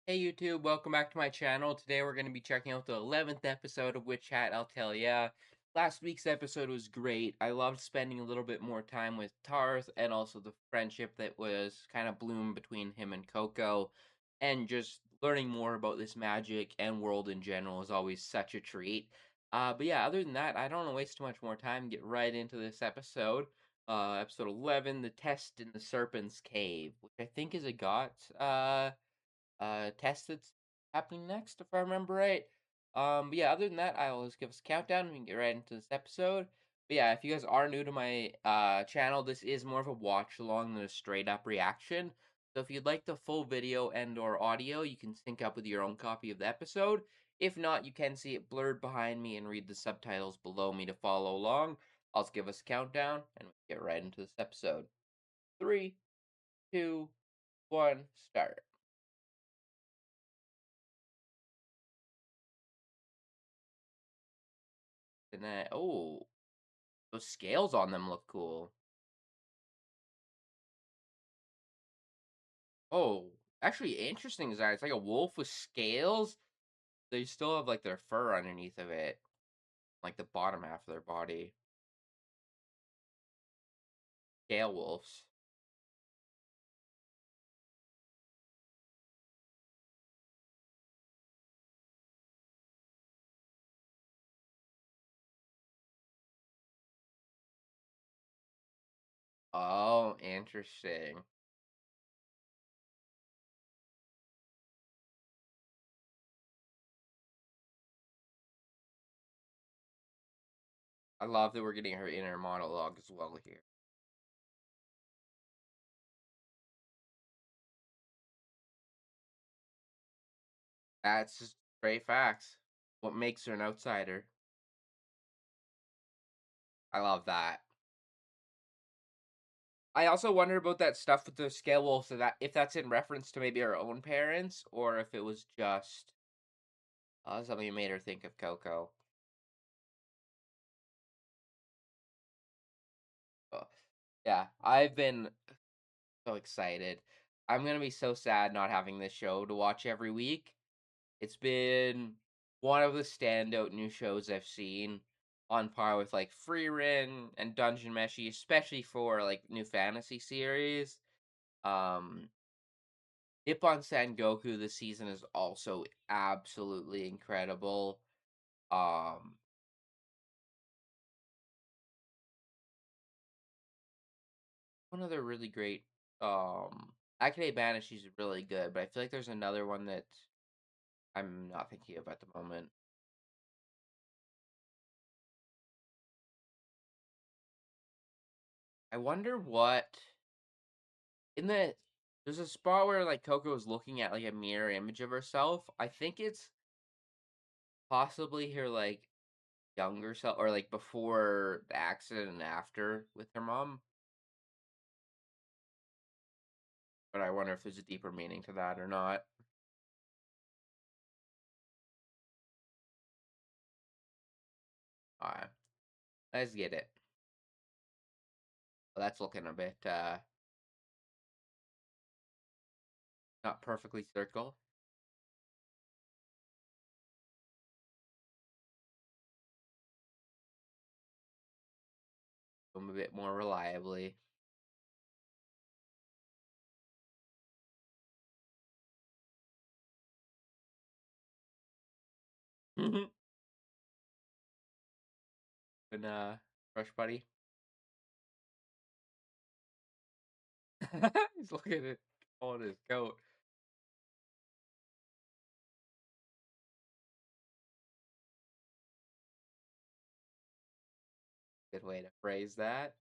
Hey YouTube, welcome back to my channel. Today we're going to be checking out the 11th episode of Witch Hat Atelier. Last week's episode was great. I loved spending a little bit more time with Tarth and also the friendship that was kind of bloomed between him and Coco. And just learning more about this magic and world in general is always such a treat. But yeah, other than that, I don't want to waste too much more time. Get right into this episode. Episode 11, The Test in the Serpent's Cave, which I think is Agott. Test that's happening next, if I remember right. But yeah, other than that, I'll just give us a countdown and we can get right into this episode. But yeah, if you guys are new to my channel, this is more of a watch along than a straight up reaction. So if you'd like the full video and or audio, you can sync up with your own copy of the episode. If not, you can see it blurred behind me and read the subtitles below me to follow along. I'll just give us a countdown and we get right into this episode. Three, two, one, start. And then, oh, those scales on them look cool. Oh, actually interesting design. It's like a wolf with scales. They still have like their fur underneath of it, like the bottom half of their body. Scale wolves. Oh, interesting. I love that we're getting her inner monologue as well here. That's just straight facts. What makes her an outsider? I love that. I also wonder about that stuff with the scale wolves, so that if that's in reference to maybe her own parents, or if it was just something that made her think of Coco. Uh, Yeah, I've been so excited. I'm gonna be so sad not having this show to watch every week. It's been one of the standout new shows I've seen, on par with like Frieren and Dungeon Meshi, especially for like new fantasy series. Um, Ippon Goku this season is also absolutely incredible. Um, One other really great Akane Banish is really good, but I feel like there's another one that I'm not thinking of at the moment. I wonder what in the there's a spot where like Coco is looking at like a mirror image of herself. I think it's possibly her like younger self or like before the accident and after with her mom. But I wonder if there's a deeper meaning to that or not. Alright, let's get it. Well, that's looking a bit not perfectly circle. A bit more reliably. And Rush Buddy. He's looking at it on his coat. Good way to phrase that.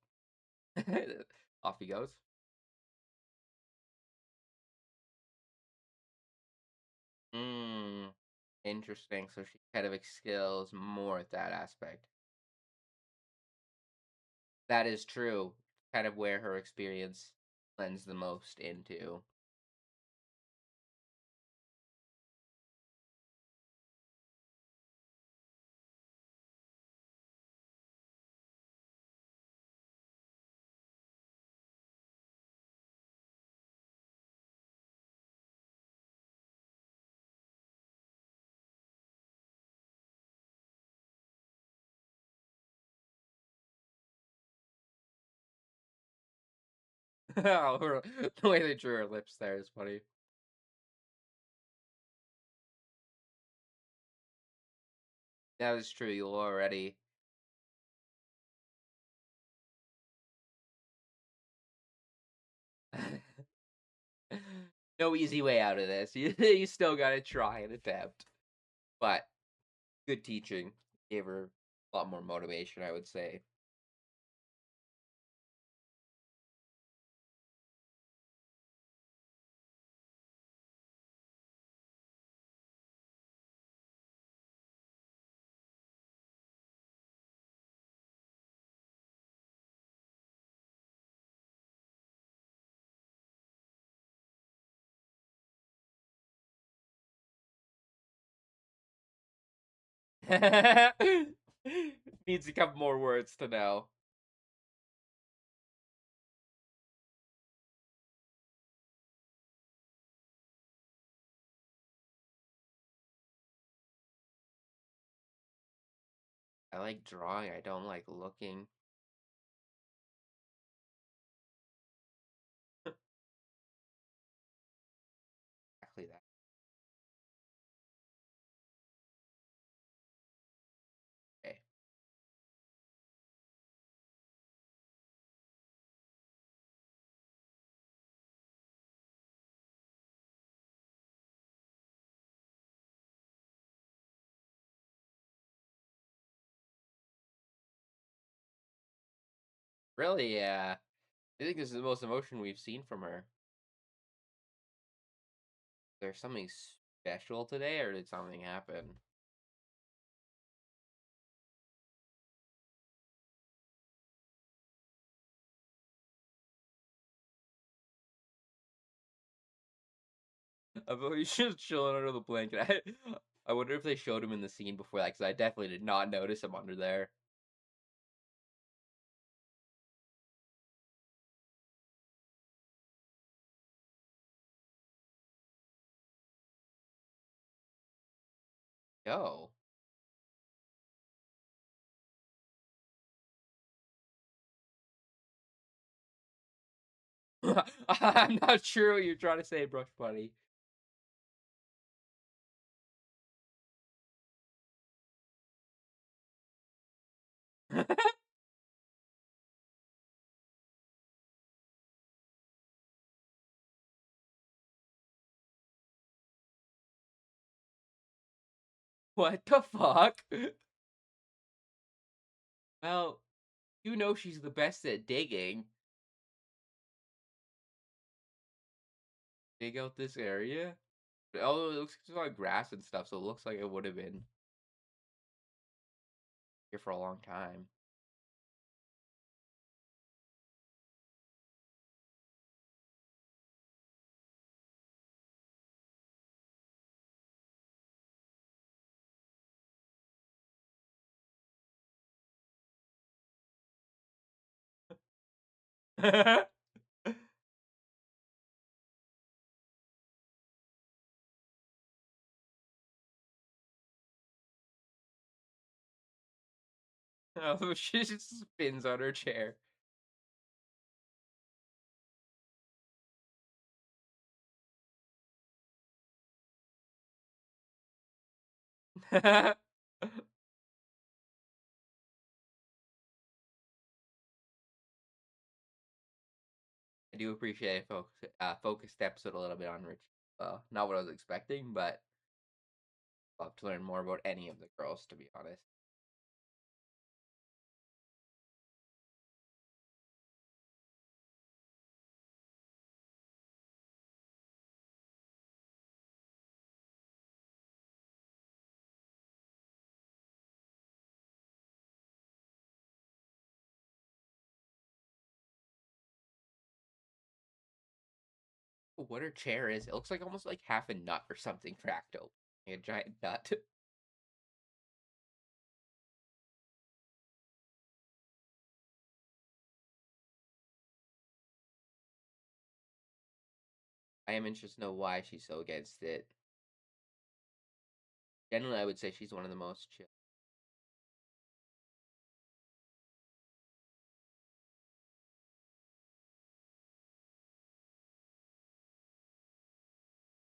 Off he goes. Mm, interesting. So she kind of excels more at that aspect. That is true. Kind of where her experience lends the most into. The way they drew her lips there is funny. That is true. You already. No easy way out of this. You still gotta try and attempt. But good teaching. Gave her a lot more motivation, I would say. Needs a couple more words to know. I like drawing. I don't like looking. Exactly that. Okay. Really, yeah. I think this is the most emotion we've seen from her. There's something special today, or did something happen? I thought he's just chilling under the blanket. I wonder if they showed him in the scene before that, because I definitely did not notice him under there. Yo. I'm not sure what you're trying to say, Brush Buddy. What the fuck? Well, you know she's the best at digging. Dig out this area? Although it looks like grass and stuff, so it looks like it would have been here for a long time. Oh, she just spins on her chair. I do appreciate a focused episode a little bit on Rich. Not what I was expecting, but love to learn more about any of the girls, to be honest. What her chair is, it looks like almost like half a nut or something cracked open. Like a giant nut. I am interested to know why she's so against it. Generally, I would say she's one of the most chill.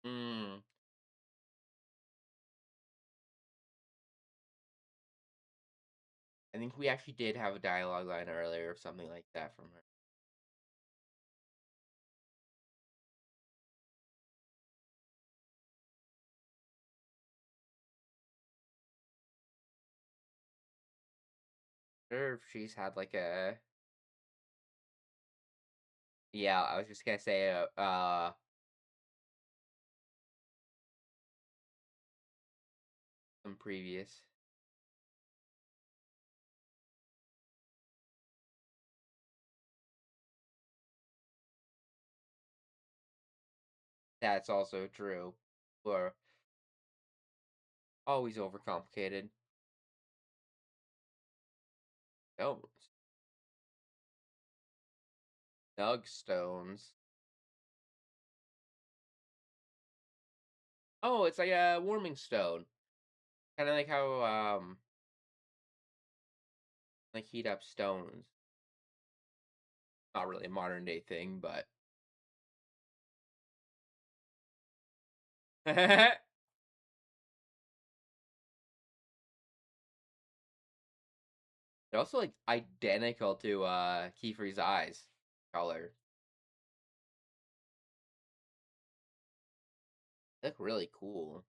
Mm. I think we actually did have a dialogue line earlier or something like that from her. Sure, if she's had like a yeah, I was just gonna say some previous. That's also true. Or always overcomplicated. Oh, Doug Stones. Oh, it's like a warming stone. Kind of like how like heat up stones. Not really a modern day thing, but they're also like identical to Kiefer's eyes color. They look really cool.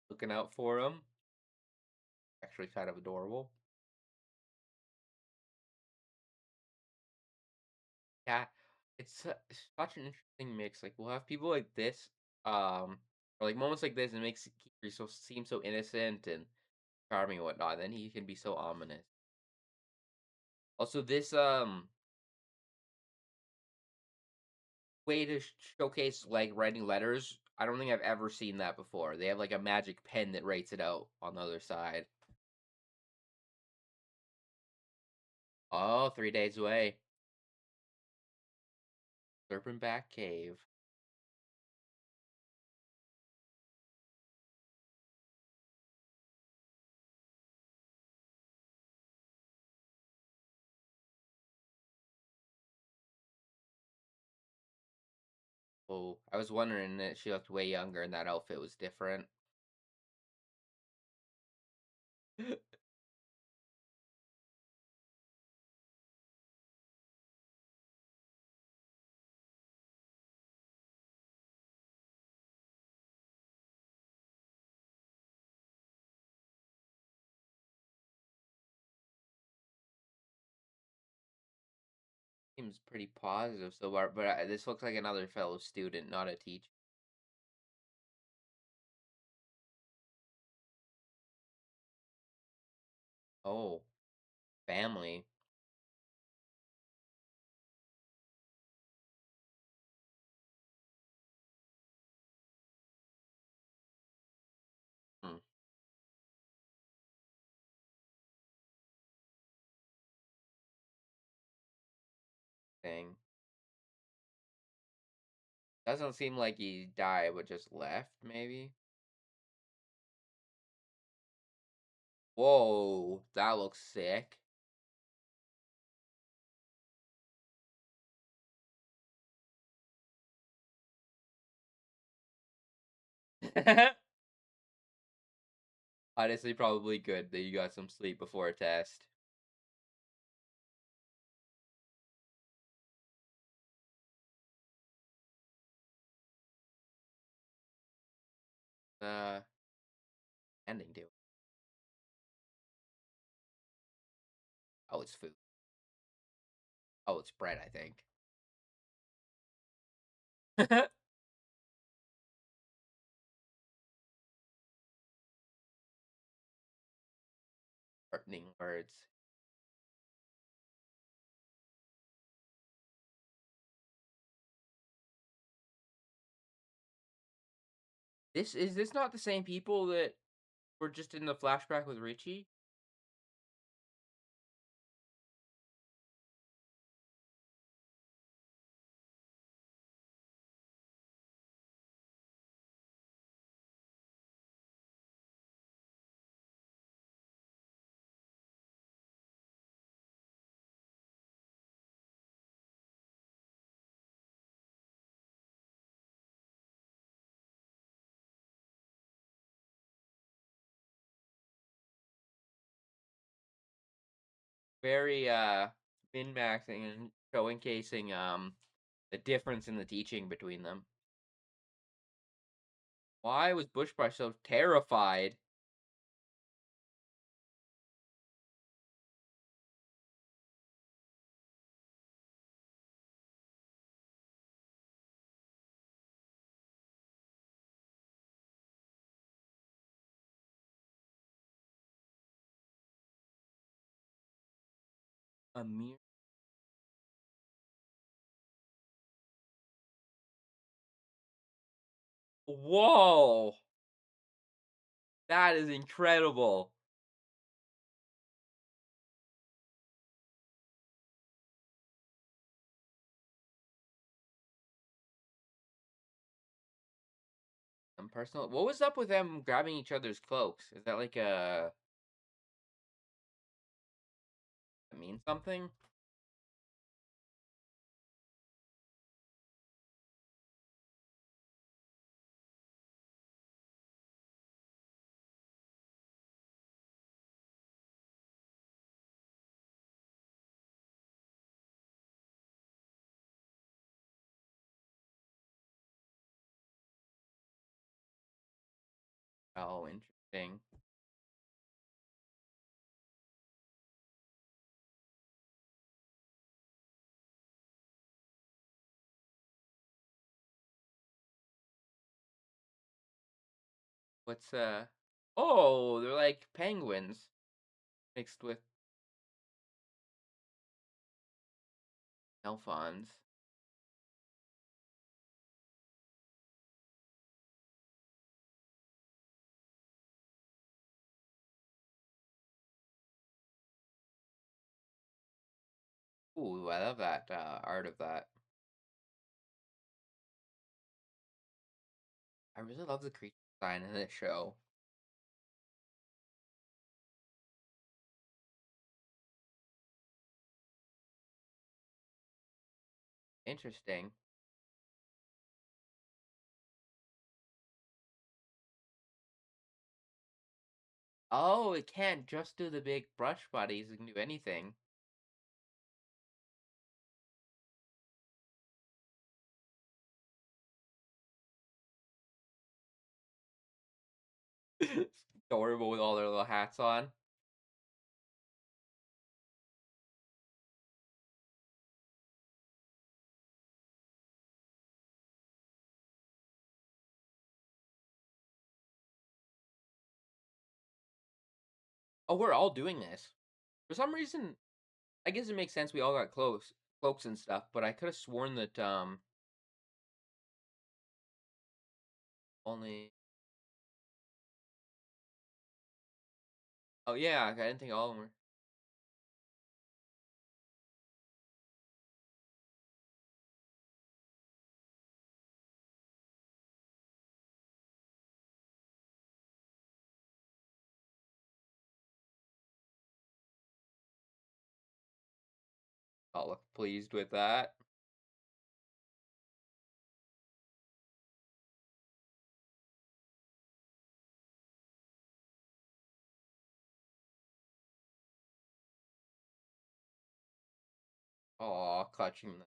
Looking out for them. Actually, kind of adorable. Yeah, it's such an interesting mix. Like we'll have people like this, or like moments like this, and it makes Kiefer so seem so innocent and charming and whatnot. And then he can be so ominous. Also, this way to showcase like writing letters. I don't think I've ever seen that before. They have like a magic pen that writes it out on the other side. Oh, 3 days away. Serpentback Cave. Oh, I was wondering that she looked way younger and that outfit was different. Seems pretty positive so far, but this looks like another fellow student, not a teacher. Oh, family. Hmm, thing. Doesn't seem like he died, but just left, maybe? Whoa, that looks sick. Honestly, probably good that you got some sleep before a test. Uh, ending to it. Oh, it's food. Oh, it's bread, I think. Heartening words. This not the same people that were just in the flashback with Richie? Very min-maxing and showcasing the difference in the teaching between them. Why was Bushbrush so terrified? A mere Whoa! That is incredible. Personal. What was up with them grabbing each other's cloaks? Is that like that mean something? Oh, interesting. What's Oh, they're like penguins mixed with elfons. Ooh, I love that art of that. I really love the creature design in this show. Interesting. Oh, it can't just do the big brush bodies, it can do anything. It's adorable with all their little hats on. Oh, we're all doing this. For some reason, I guess it makes sense we all got cloaks and stuff, but I could have sworn that only Oh yeah, I didn't think all of them were. I'll look pleased with that. Aw, clutching them.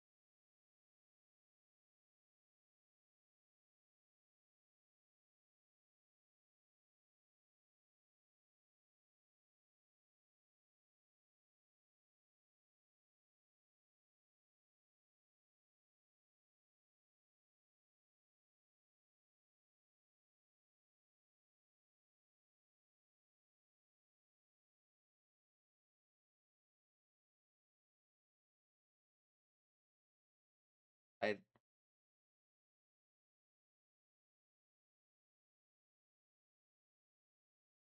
I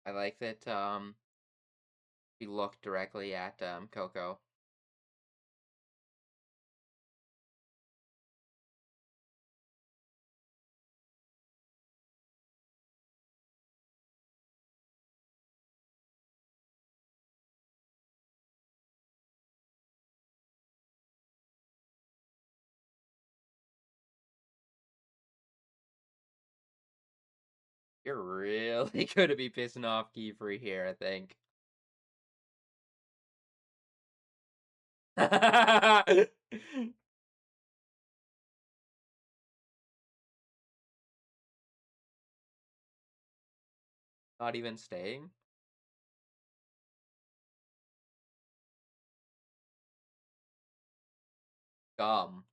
I like that we look directly at Coco. You're really gonna be pissing off Kiefer here, I think. Not even staying? Gum.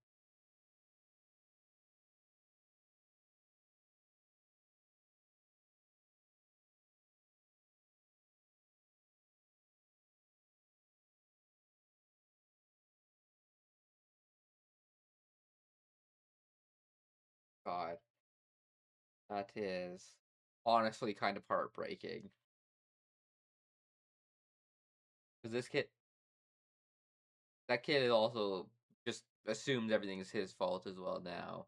God, that is honestly kind of heartbreaking. Because that kid also just assumes everything is his fault as well now.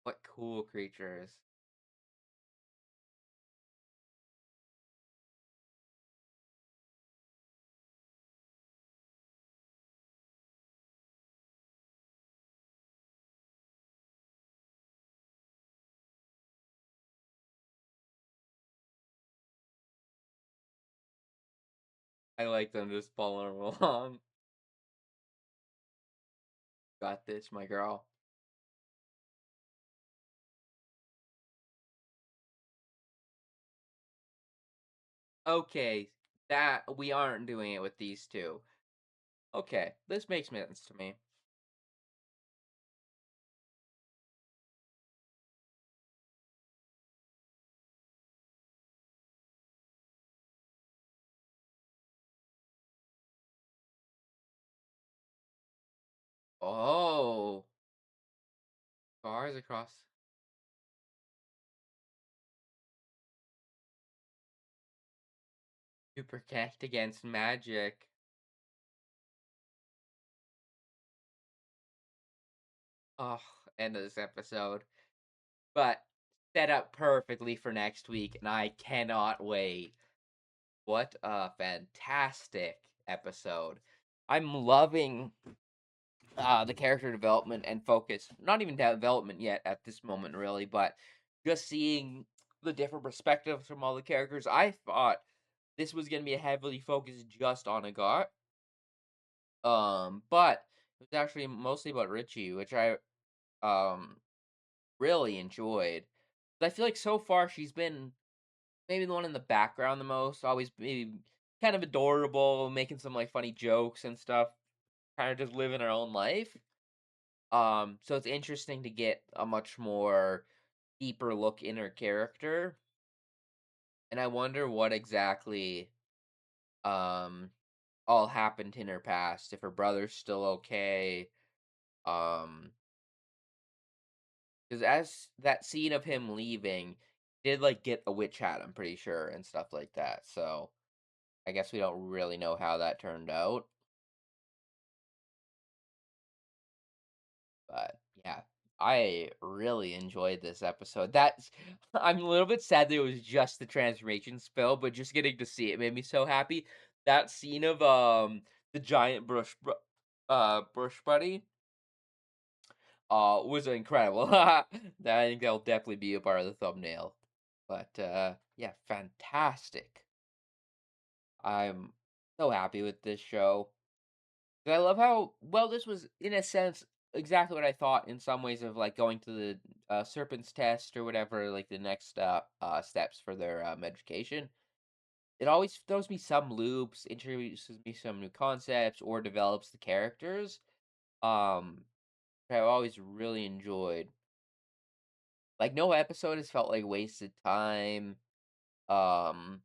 What cool creatures. I like them just following along. Got this, my girl. Okay, that we aren't doing it with these two. Okay, this makes sense to me. Oh, scars across to protect against magic. Oh, end of this episode. But set up perfectly for next week, and I cannot wait. What a fantastic episode. I'm loving the character development and focus. Not even development yet at this moment, really, but just seeing the different perspectives from all the characters. I thought this was going to be a heavily focused just on Agott. But it was actually mostly about Richie, which I um really enjoyed. I feel like so far she's been maybe the one in the background the most, always maybe kind of adorable, making some like funny jokes and stuff, kind of just living her own life. So it's interesting to get a much more deeper look in her character, and I wonder what exactly um all happened in her past, if her brother's still okay. Um, because as that scene of him leaving did like get a witch hat, I'm pretty sure, and stuff like that. So I guess we don't really know how that turned out, but yeah, I really enjoyed this episode. That's I'm a little bit sad that it was just the transformation spell, but just getting to see it made me so happy. That scene of the giant bush buddy was incredible. That I think that'll definitely be a part of the thumbnail. But yeah, fantastic. I'm so happy with this show. And I love how well this was, in a sense, exactly what I thought in some ways of like going to the serpent's test or whatever, like the next steps for their education. It always throws me some loops, introduces me some new concepts, or develops the characters. Um, I've always really enjoyed. Like no episode has felt like wasted time. Um,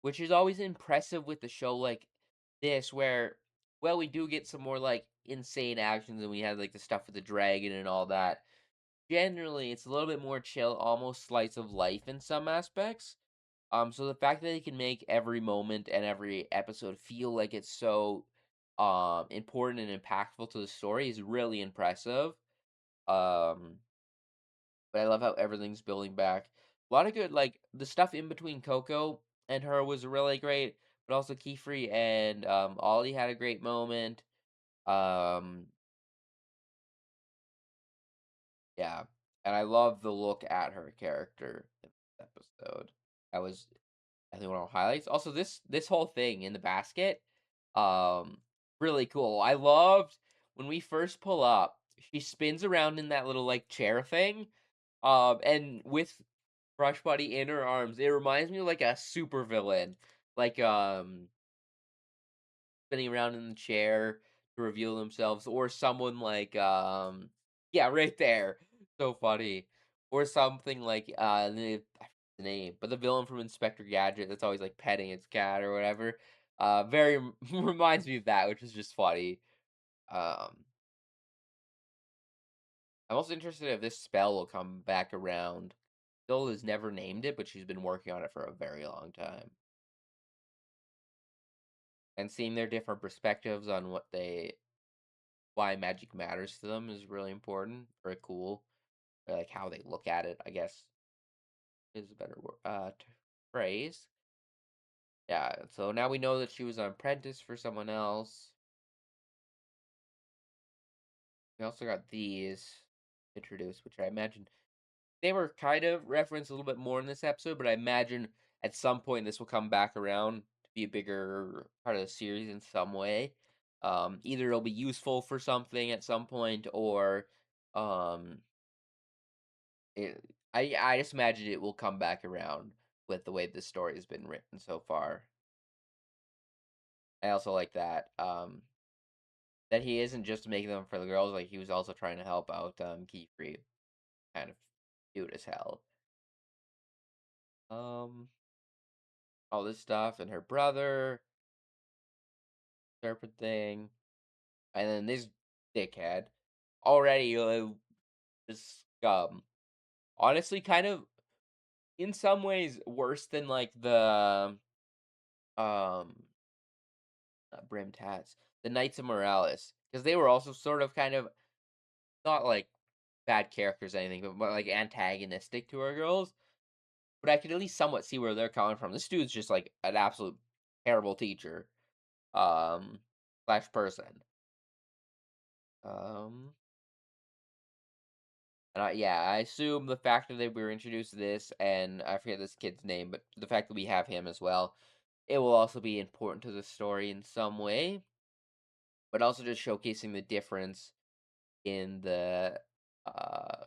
which is always impressive with the show like this, where well, we do get some more like insane actions, and we had like the stuff with the dragon and all that. Generally, it's a little bit more chill, almost slice of life in some aspects. So the fact that they can make every moment and every episode feel like it's so important and impactful to the story is really impressive. Um, but I love how everything's building back. A lot of good, like the stuff in between Coco and her was really great. but also Kiefer and Ollie had a great moment. Um, yeah, and I love the look at her character in this episode. That was, I think, one of the highlights. Also, this whole thing in the basket, um, really cool. I loved when we first pull up. She spins around in that little like chair thing, and with Brush Buddy in her arms, it reminds me of like a super villain, like spinning around in the chair to reveal themselves, or someone like yeah, right there, so funny, or something like I forget the name, but the villain from Inspector Gadget that's always like petting its cat or whatever, very reminds me of that, which is just funny. Um, I'm also interested if this spell will come back around. Still has never named it, but she's been working on it for a very long time. And seeing their different perspectives on why magic matters to them is really important. Very cool. Or like how they look at it, I guess is a better word, phrase. Yeah. So now we know that she was an apprentice for someone else. We also got these introduced, which I imagine they were kind of referenced a little bit more in this episode, but I imagine at some point this will come back around to be a bigger part of the series in some way. Either it'll be useful for something at some point, or um, it, I just imagine it will come back around with the way this story has been written so far. I also like that that he isn't just making them for the girls; like he was also trying to help out Keyfree, kind of cute as hell. Um, all this stuff and her brother, serpent thing, and then this dickhead already this honestly kind of in some ways worse than like the um brimmed hats, the Knights of Morales, because they were also sort of kind of not like bad characters or anything, but like antagonistic to our girls. But I could at least somewhat see where they're coming from. This dude's just like an absolute terrible teacher, um, slash person. Um, and yeah, I assume the fact that we were introduced to this, and I forget this kid's name, but the fact that we have him as well, it will also be important to the story in some way. But also just showcasing the difference in the uh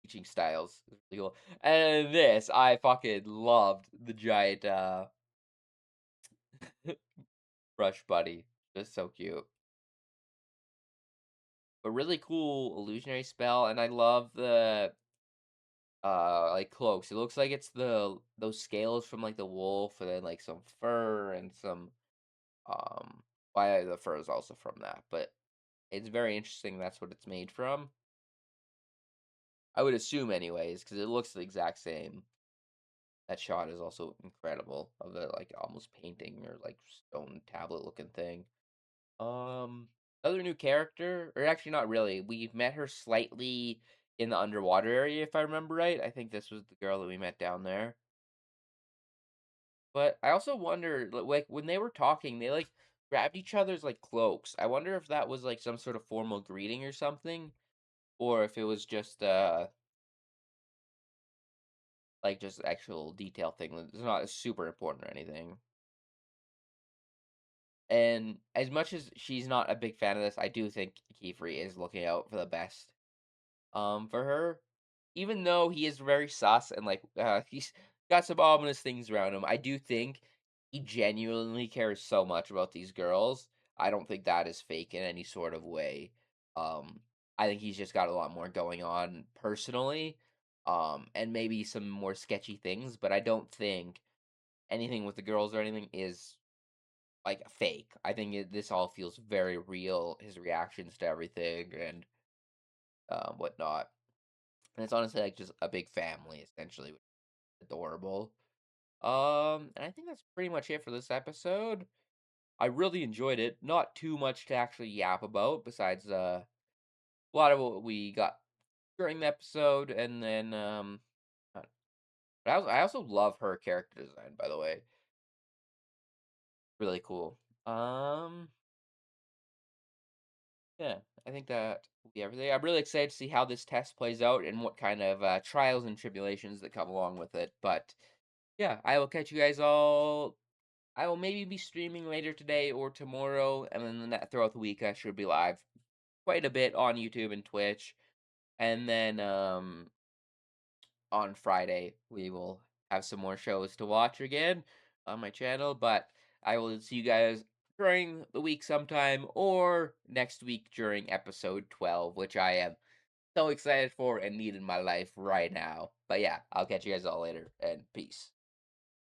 teaching styles is really cool. And this, I fucking loved the giant brush buddy. Just so cute. But really cool illusionary spell, and I love the like cloaks. It looks like it's those scales from like the wolf, and then like some fur and some why the fur is also from that, but it's very interesting that's what it's made from. I would assume anyways, because it looks the exact same. That shot is also incredible of the like almost painting or like stone tablet looking thing. Um, Another new character, or actually not really. We've met her slightly in the underwater area, if I remember right. I think this was the girl that we met down there. But I also wonder, like when they were talking, they like grabbed each other's like cloaks. I wonder if that was like some sort of formal greeting or something, or if it was just like just actual detail thing. It's not super important or anything. And as much as she's not a big fan of this, I do think Kiefer is looking out for the best for her. Even though he is very sus and like he's got some ominous things around him, I do think he genuinely cares so much about these girls. I don't think that is fake in any sort of way. Um I think he's just got a lot more going on personally. And maybe some more sketchy things, but I don't think anything with the girls or anything is like fake. I think this all feels very real. His reactions to everything and whatnot. And it's honestly like just a big family, essentially, which is adorable. And I think that's pretty much it for this episode. I really enjoyed it. Not too much to actually yap about, besides a lot of what we got during the episode, and then but I also love her character design, by the way. Really cool. Um, yeah, I think that will be everything. I'm really excited to see how this test plays out and what kind of trials and tribulations that come along with it. But yeah, I will catch you guys all. I will maybe be streaming later today or tomorrow, and then throughout the week I should be live quite a bit on YouTube and Twitch. And then on Friday we will have some more shows to watch again on my channel, but I will see you guys during the week sometime or next week during episode 12, which I am so excited for and need in my life right now. But yeah, I'll catch you guys all later and peace.